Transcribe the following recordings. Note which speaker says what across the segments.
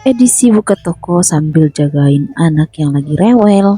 Speaker 1: Edisi buka toko sambil jagain anak yang lagi rewel.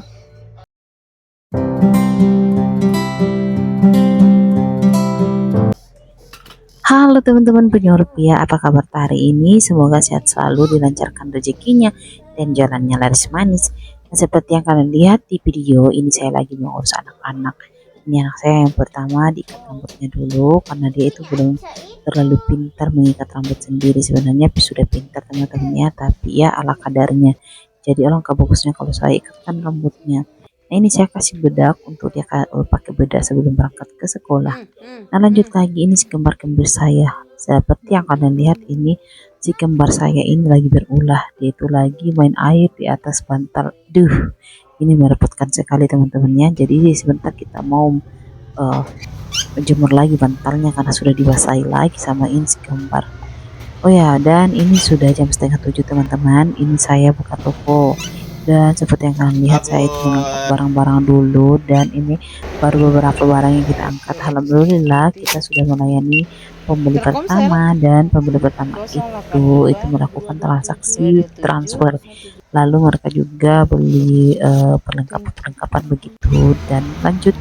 Speaker 1: Halo teman-teman penjual rupiah, apa kabar hari ini? Semoga sehat selalu, dilancarkan rezekinya, dan jalannya laris manis. Nah, seperti yang kalian lihat di video ini, saya lagi mengurus anak-anak. Ini anak saya yang pertama, diikat rambutnya dulu karena dia itu belum terlalu pintar mengikat rambut sendiri. Sebenarnya sudah pintar teman-temannya, tapi ya ala kadarnya. Jadi alangkah bagusnya kalau saya ikatkan rambutnya. Nah, ini saya kasih bedak untuk dia pakai bedak sebelum berangkat ke sekolah. Nah, lanjut lagi, ini si kembar kembar saya. Seperti yang kalian lihat, ini si kembar saya ini lagi berulah. Dia itu lagi main air di atas bantal. Duh, ini merepotkan sekali teman-temannya. Jadi sebentar kita mau menjemur lagi bantalnya karena sudah dibasahi lagi sama ini si kembar. Oh ya, dan ini sudah jam setengah 7 teman-teman. Ini saya buka toko. Dan seperti yang kalian lihat, saya itu mengangkat barang-barang dulu, dan ini baru beberapa barang yang kita angkat. Alhamdulillah kita sudah melayani pembeli pertama, dan pembeli pertama itu melakukan transaksi transfer. Lalu mereka juga beli perlengkapan-perlengkapan begitu, dan lanjut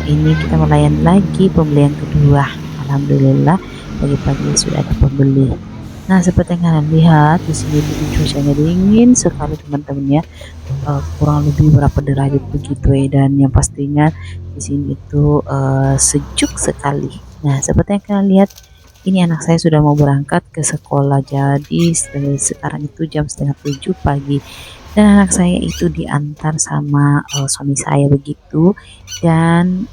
Speaker 1: ini kita melayani lagi pembeli yang kedua. Alhamdulillah pagi-pagi sudah ada pembeli. Nah, seperti yang kalian lihat di sini cuacanya dingin sekali teman-teman ya, kurang lebih berapa derajat begitu ya, dan yang pastinya di sini itu sejuk sekali. Nah, seperti yang kalian lihat, ini anak saya sudah mau berangkat ke sekolah. Jadi sekarang itu jam setengah 7 pagi, dan anak saya itu diantar sama suami saya begitu. Dan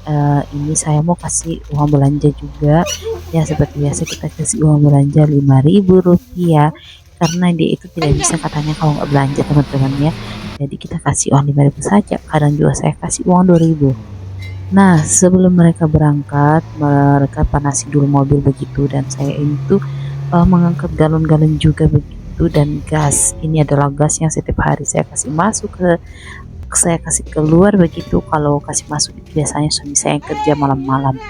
Speaker 1: ini saya mau kasih uang belanja juga ya, seperti biasa kita kasih uang belanja Rp5.000 karena dia itu tidak bisa katanya kalau nggak belanja teman-teman ya. Jadi kita kasih uang 5.000 saja, kadang juga saya kasih uang 2.000. Nah, sebelum mereka berangkat, mereka panasi dulu mobil begitu, dan saya itu mengangkat galon-galon juga begitu, dan gas. Ini adalah gas yang setiap hari saya kasih masuk saya kasih keluar begitu. Kalau kasih masuk itu biasanya suami saya yang kerja malam-malam.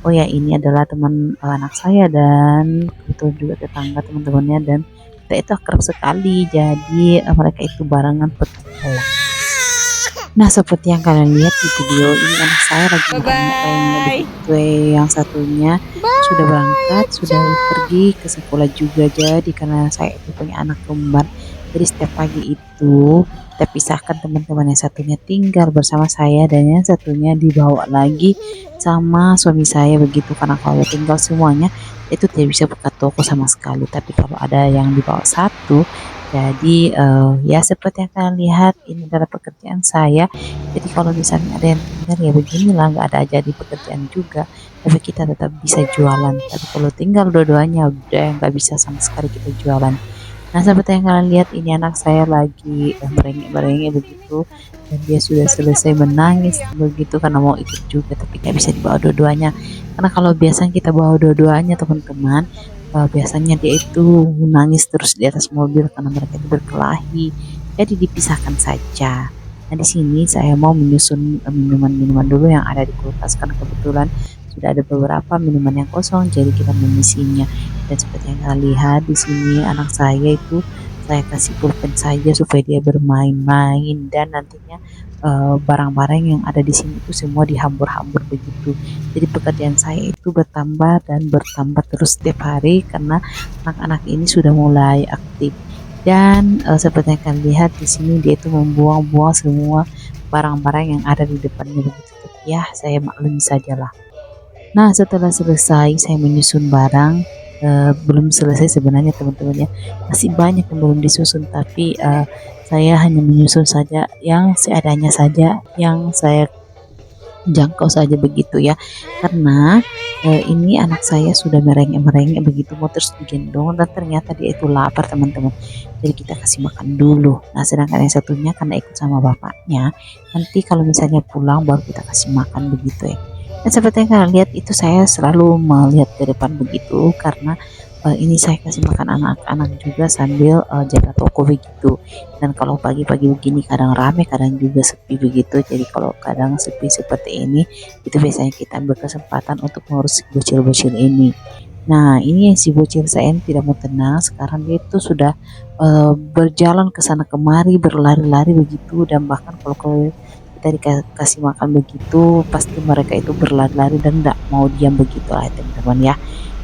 Speaker 1: Oh ya, ini adalah teman anak saya, dan kebetulan juga tetangga teman-temannya, dan kita itu akrab sekali. Jadi mereka itu barengan petualang. Nah, seperti yang kalian lihat di video ini, anak saya lagi makan begitu. Yang satunya sudah berangkat, sudah pergi ke sekolah juga. Jadi karena saya itu punya anak kembar, jadi setiap pagi itu kita pisahkan, teman-teman. Yang satunya tinggal bersama saya, dan yang satunya dibawa lagi sama suami saya begitu. Karena kalau tinggal semuanya itu tidak bisa buka toko sama sekali, tapi kalau ada yang dibawa satu, jadi ya seperti yang kalian lihat, ini adalah pekerjaan saya. Jadi kalau misalnya ada yang tinggal ya beginilah, nggak ada aja di pekerjaan juga, tapi kita tetap bisa jualan. Tapi kalau tinggal dua-duanya udah nggak bisa sama sekali kita jualan. Nah, seperti yang kalian lihat, ini anak saya lagi merengek-merengek begitu, dan dia sudah selesai menangis begitu karena mau ikut juga, tapi nggak bisa dibawa dua-duanya. Karena kalau biasanya kita bawa dua-duanya teman-teman, biasanya dia itu nangis terus di atas mobil karena mereka itu berkelahi. Jadi dipisahkan saja. Nah, di sini saya mau menyusun minuman-minuman dulu yang ada di kulkas, karena kebetulan sudah ada beberapa minuman yang kosong, jadi kita mengisinya. Dan seperti yang kalian lihat di sini, anak saya itu saya kasih pulpen saja supaya dia bermain-main, dan nantinya barang-barang yang ada di sini itu semua dihambur-hambur begitu. Jadi pekerjaan saya itu bertambah dan bertambah terus setiap hari karena anak-anak ini sudah mulai aktif. Dan seperti yang kalian lihat di sini, dia itu membuang-buang semua barang-barang yang ada di depannya begitu. Tapi ya saya maklumi sajalah. Nah, setelah selesai saya menyusun barang, belum selesai sebenarnya teman-teman ya, masih banyak yang belum disusun, tapi saya hanya menyusun saja yang seadanya saja, yang saya jangkau saja begitu ya. Karena ini anak saya sudah merengek-merengek begitu, mau terus digendong, dan ternyata dia itu lapar teman-teman. Jadi kita kasih makan dulu. Nah, sedangkan yang satunya karena ikut sama bapaknya, nanti kalau misalnya pulang baru kita kasih makan begitu ya. Dan seperti yang kalian lihat itu, saya selalu melihat ke depan begitu karena ini saya kasih makan anak-anak juga sambil jaga toko begitu. Dan kalau pagi-pagi begini kadang rame, kadang juga sepi begitu. Jadi kalau kadang sepi seperti ini, itu biasanya kita berkesempatan untuk mengurus bocil-bocil ini. Nah, ini yang si bocil saya ini tidak mau tenang. Sekarang dia itu sudah berjalan ke sana kemari, berlari-lari begitu, dan bahkan kalau kita dikasih makan begitu, pasti mereka itu berlari-lari dan tidak mau diam begitu lah teman-teman ya.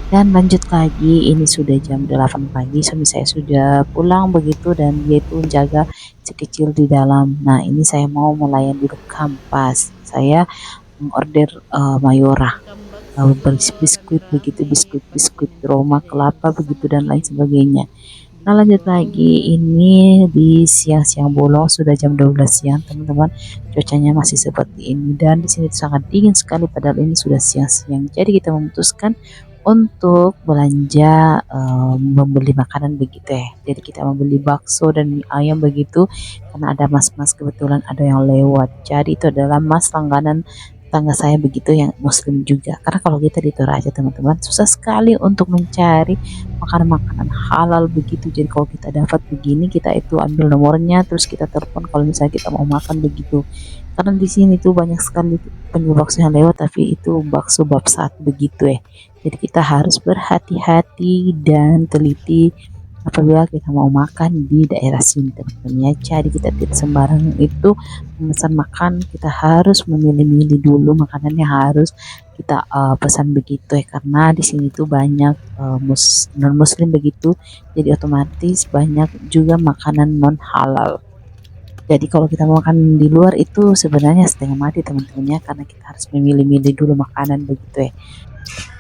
Speaker 1: Dan lanjut lagi, ini sudah jam 8 pagi, suami saya sudah pulang begitu dan dia itu menjaga si kecil di dalam. Nah, ini saya mau melayan dulu kampas. Saya mengorder Mayora, biskuit begitu, biskuit Roma kelapa begitu dan lain sebagainya. Nah, lanjut lagi, ini di siang-siang bolong, sudah jam 12 siang teman-teman, cuacanya masih seperti ini dan di sini sangat dingin sekali padahal ini sudah siang-siang. Jadi kita memutuskan untuk belanja, membeli makanan begitu ya. Jadi kita membeli bakso dan mie ayam begitu karena ada mas-mas, kebetulan ada yang lewat. Jadi itu adalah mas langganan tetangga saya begitu yang muslim juga. Karena kalau kita di Toraja teman-teman, susah sekali untuk mencari makanan-makanan halal begitu. Jadi kalau kita dapat begini, kita itu ambil nomornya terus kita telepon kalau misalnya kita mau makan begitu. Karena di sini tuh banyak sekali penjual bakso yang lewat, tapi itu bakso bab satu begitu ya. Jadi kita harus berhati-hati dan teliti apabila kita mau makan di daerah sini teman-teman ya. Jadi kita tidak sembarangan itu memesan makan, kita harus memilih-milih dulu makanannya, harus kita pesan begitu ya, karena di sini tuh banyak non muslim begitu, jadi otomatis banyak juga makanan non halal. Jadi kalau kita mau makan di luar itu sebenarnya setengah mati teman-teman ya, karena kita harus memilih-milih dulu makanan begitu ya.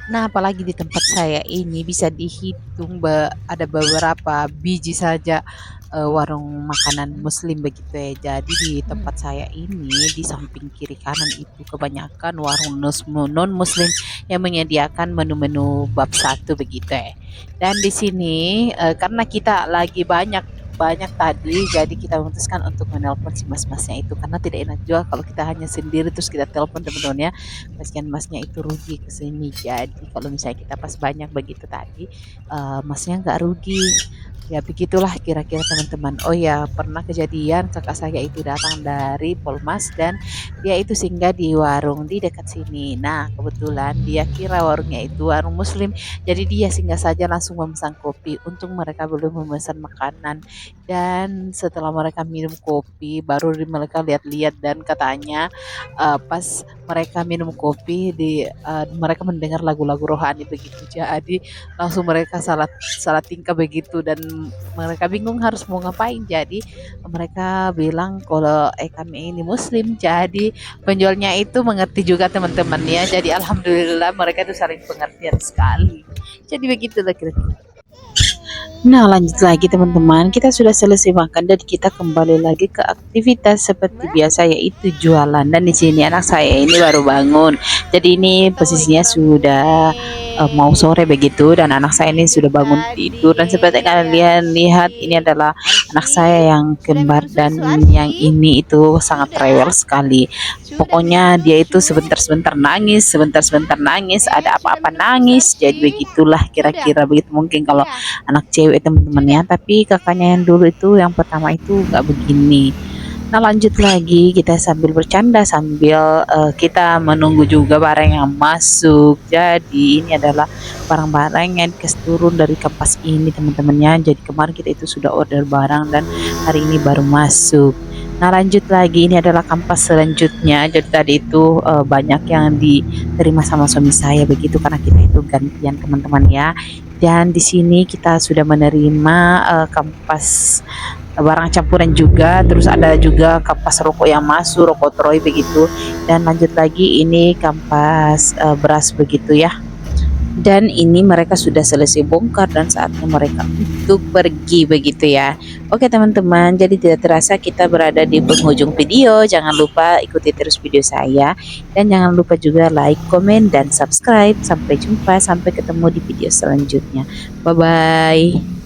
Speaker 1: Nah, apalagi di tempat saya ini bisa dihitung ada beberapa biji saja warung makanan muslim begitu ya. Jadi di tempat saya ini di samping kiri kanan itu kebanyakan warung non muslim yang menyediakan menu-menu bab satu begitu ya. Dan di sini karena kita lagi banyak banyak tadi, jadi kita memutuskan untuk menelpon si mas-masnya itu karena tidak enak juga kalau kita hanya sendiri terus kita telepon teman-teman ya, kasihan masnya itu rugi ke sini. Jadi kalau misalnya kita pas banyak begitu tadi, masnya nggak rugi. Ya begitulah kira-kira teman-teman. Oh ya, pernah kejadian kakak saya itu datang dari Polmas dan dia itu singgah di warung di dekat sini. Nah, kebetulan dia kira warungnya itu warung muslim, jadi dia singgah saja langsung memesan kopi. Untung mereka belum memesan makanan. Dan setelah mereka minum kopi, baru mereka lihat-lihat dan katanya pas mereka minum kopi mereka mendengar lagu-lagu rohani begitu. Jadi langsung mereka salah salah tingkah begitu dan mereka bingung harus mau ngapain. Jadi mereka bilang kalau kami ini muslim, jadi penjualnya itu mengerti juga teman-teman ya. Jadi alhamdulillah mereka itu saling pengertian sekali. Jadi begitulah kira-kira. Nah, lanjut lagi teman-teman, kita sudah selesai makan dan kita kembali lagi ke aktivitas seperti biasa, yaitu jualan. Dan di sini anak saya ini baru bangun, jadi ini posisinya sudah mau sore begitu, dan anak saya ini sudah bangun tidur. Dan seperti kalian lihat, ini adalah anak saya yang kembar dan yang ini itu sangat rewel sekali. Pokoknya dia itu sebentar-sebentar nangis, sebentar-sebentar nangis, ada apa-apa nangis. Jadi begitulah kira-kira begitu mungkin kalau anak cewek teman-teman ya, tapi kakaknya yang dulu itu yang pertama itu nggak begini. Nah, lanjut lagi kita sambil bercanda sambil kita menunggu juga barang yang masuk. Jadi ini adalah barang-barang yang dikasih turun dari kampas ini teman-temannya. Jadi kemarin kita itu sudah order barang dan hari ini baru masuk. Nah, lanjut lagi, ini adalah kampas selanjutnya. Jadi tadi itu banyak yang diterima sama suami saya begitu karena kita itu gantian teman-teman ya. Dan di sini kita sudah menerima kampas barang campuran juga, terus ada juga kampas rokok yang masuk, rokok Troy begitu. Dan lanjut lagi ini kampas beras begitu ya. Dan ini mereka sudah selesai bongkar dan saatnya mereka untuk pergi begitu ya. Oke teman-teman, jadi tidak terasa kita berada di penghujung video. Jangan lupa ikuti terus video saya dan jangan lupa juga like, komen, dan subscribe. Sampai jumpa, sampai ketemu di video selanjutnya. Bye bye.